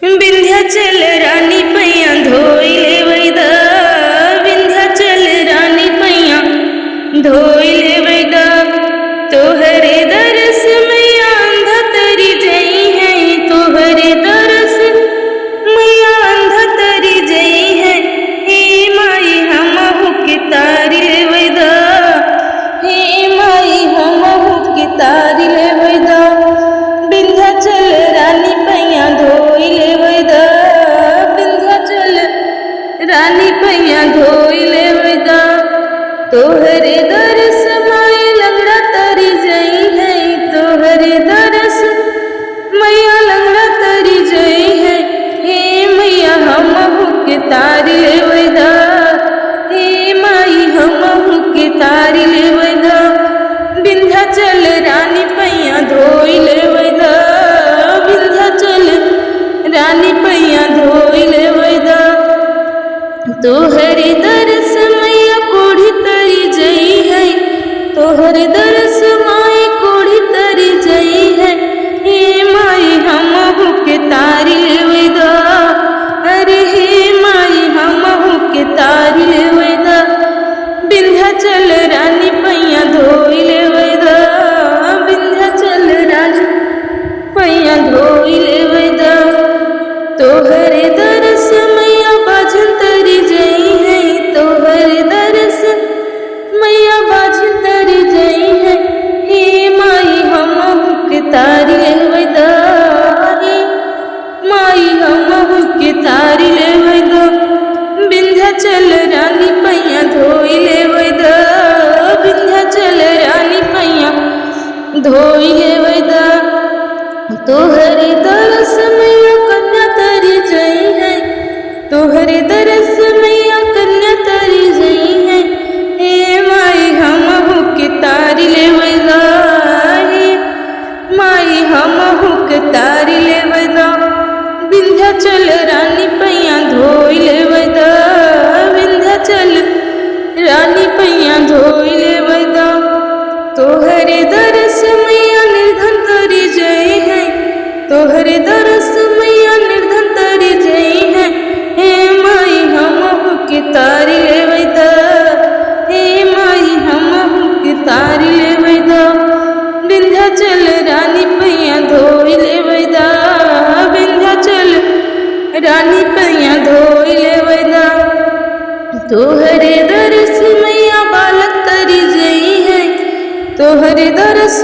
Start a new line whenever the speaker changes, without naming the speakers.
विंध्याचल रानी पैया धोई ले वैदा, विंध्याचल रानी पैया धोई ले वैदा। तोहरे दरस मैया अंधा तरी जई है, तोहरे दरस मैया अंधा तरी जई है। हे माई हमहु के तारी ले वैदा, हे माई हमहु के तारी ले वैदा। विंध्याचल रानी पैया धोई ले वैदा, विंध्याचल रानी पैया धोई ले वैदा। तोहरे दरस माई लंगड़ा तरी जई है, तोहरे दरस मैया लंगड़ा तरी जई है। हे मैया हमहु के तारी ले वैदा, हे माई हमहु के तारी ले वैदा। विंध्याचल रानी पैया धोई ले वैदा, विंध्याचल रानी पैया धोई ले वैदा। तोहरे दरस मैया कोढ़ी तरी जई है, तोहरे दरस माई कोढ़ी तरी जई है। हे माई हमहु के तारी ले वैदा, अरे हे माई हमहु के तारी ले वैदा। विंध्याचल रानी पैया धोई ले वैदा, विंध्याचल रानी पैया धोई ले वैदा। तोहरे दरस मैया बाझन तरी जई है, तोहरे दरस मैया बाझन तरी जई है। हे माई हमहु के तारी ले वैदा, हे माई हमहु के तारी ले वैदा। विंध्याचल रानी पैया धोई ले वैदा, विंध्याचल रानी पैया धोई ले वैदा। तोहरे दरस मैया कन्या तरी जई है, तोहरे दरस मैया कन्या तरी जई है। हे माई हमहु के तारी ले वैदा, हे माई हमहु के तारी ले वैदा। विंध्याचल रानी पैया धोई ले वैदा, विंध्याचल रानी पैया धोई ले वैदा। तोहरे दरस मैया निर्धन तरी जई है, तोहरे दरस मैया निर्धन तरी जई है। हे माई हमहु के तारी ले वैदा, हे माई हमहु के तारी ले वैदा। विंध्याचल रानी पैया धोई ले वैदा, विंध्याचल रानी पैया धोई ले वैदा। तोहरे दरस मैया बालक तरी जई है, तोहरे दरस